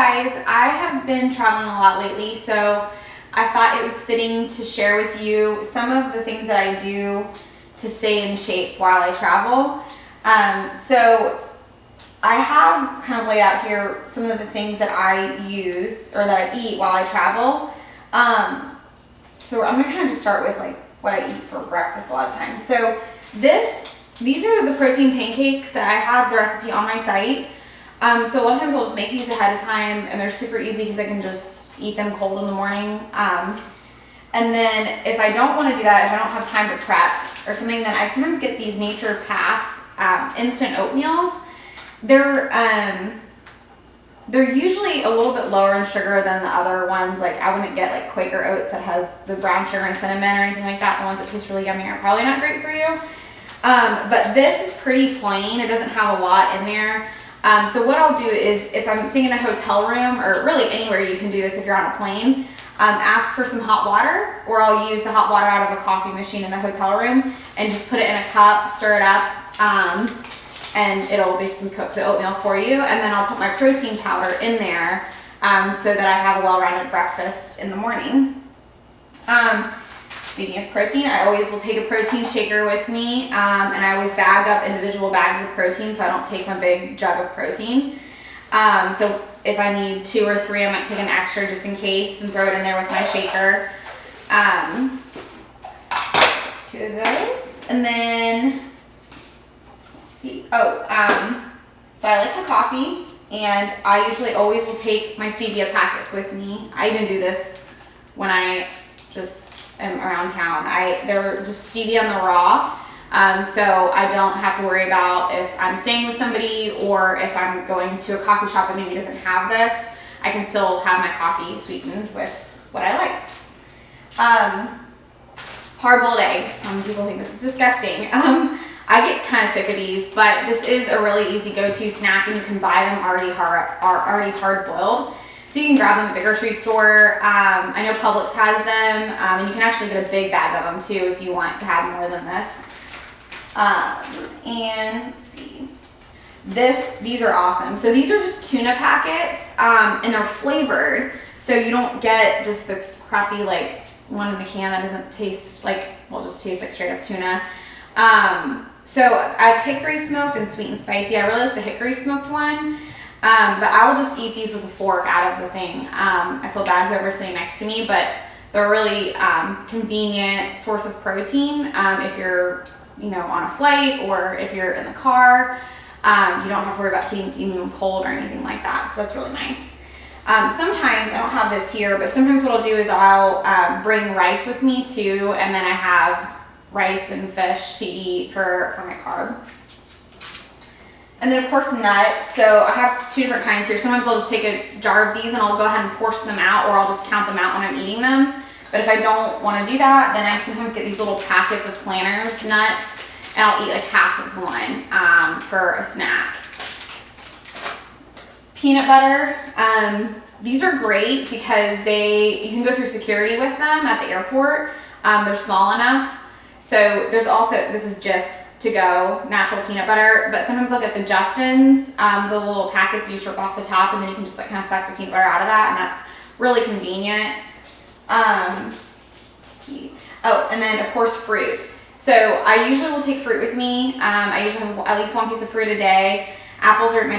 guys, I have been traveling a lot lately, so I thought it was fitting to share with you some of the things that I do to stay in shape while I travel. So I have kind of laid out here some of the things that I use or that I eat while I travel. So I'm gonna kind of just start with like what I eat for breakfast a lot of times. So these are the protein pancakes that I have the recipe on my site. So a lot of times I'll just make these ahead of time, and they're super easy because I can just eat them cold in the morning. And then if I don't want to do that, if I don't have time to prep or something, then I sometimes get these Nature Path instant oatmeals. They're usually a little bit lower in sugar than the other ones. Like I wouldn't get like Quaker Oats that has the brown sugar and cinnamon or anything like that. The ones that taste really yummy are probably not great for you. But this is pretty plain. It doesn't have a lot in there. So what I'll do is if I'm staying in a hotel room, or really anywhere you can do this if you're on a plane, ask for some hot water, or I'll use the hot water out of a coffee machine in the hotel room and just put it in a cup, stir it up, and it'll basically cook the oatmeal for you. And then I'll put my protein powder in there so that I have a well-rounded breakfast in the morning. Speaking of protein, I always will take a protein shaker with me, and I always bag up individual bags of protein so I don't take my big jug of protein. So if I need 2 or 3, I might take an extra just in case and throw it in there with my shaker. 2 of those. And then, let's see, so I like the coffee, and I usually always will take my stevia packets with me. I even do this when I just am around town. They're just stevia on the raw, so I don't have to worry about if I'm staying with somebody or if I'm going to a coffee shop that maybe doesn't have this. I can still have my coffee sweetened with what I like. Hard-boiled eggs. Some people think this is disgusting. I get kind of sick of these, but this is a really easy go-to snack, and you can buy them already hard-boiled. So you can grab them at the grocery store. I know Publix has them, and you can actually get a big bag of them too if you want to have more than this. And let's see, these are awesome. So these are just tuna packets, and they're flavored, so you don't get just the crappy like one in the can that doesn't taste like, well, just tastes like straight up tuna. So I've hickory smoked and sweet and spicy. I really like the hickory smoked one. But I will just eat these with a fork out of the thing. I feel bad whoever's sitting next to me, but they're a really convenient source of protein if you're, on a flight or if you're in the car. You don't have to worry about keeping them cold or anything like that, so that's really nice. Sometimes, I don't have this here, but sometimes what I'll do is I'll bring rice with me too, and then I have rice and fish to eat for my carb. And then of course nuts. So I have 2 different kinds here. Sometimes I'll just take a jar of these and I'll go ahead and portion them out, or I'll just count them out when I'm eating them. But if I don't want to do that, then I sometimes get these little packets of Planters nuts, and I'll eat like half of one for a snack. Peanut butter. These are great because you can go through security with them at the airport. They're small enough. So there's also, this is Jif to go natural peanut butter, but sometimes I'll get the Justin's, the little packets you strip off the top, and then you can just like kind of suck the peanut butter out of that, and that's really convenient. Let's see. Oh, and then of course fruit. So I usually will take fruit with me. I usually have at least 1 piece of fruit a day. Apples are my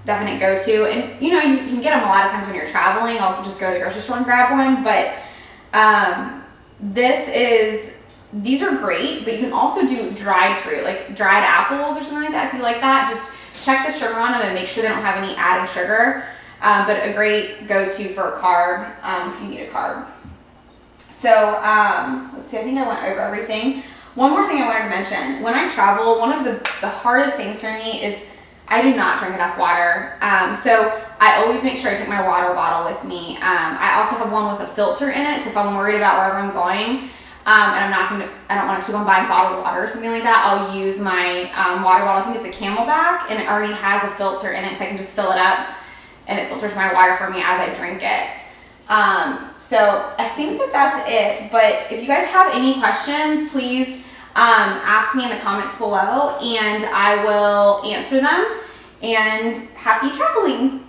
definite go-to, and you can get them a lot of times when you're traveling. I'll just go to the grocery store and grab one, but these are great, but you can also do dried fruit, like dried apples or something like that. If you like that, just check the sugar on them and make sure they don't have any added sugar. But a great go-to for a carb if you need a carb. So let's see, I think I went over everything. One more thing I wanted to mention. When I travel, one of the hardest things for me is I do not drink enough water. So I always make sure I take my water bottle with me. I also have one with a filter in it, so if I'm worried about wherever I'm going, and I don't want to keep on buying bottled water or something like that, I'll use my water bottle. I think it's a Camelback, and it already has a filter in it, so I can just fill it up and it filters my water for me as I drink it. So I think that's it, but if you guys have any questions, please ask me in the comments below and I will answer them, and happy traveling!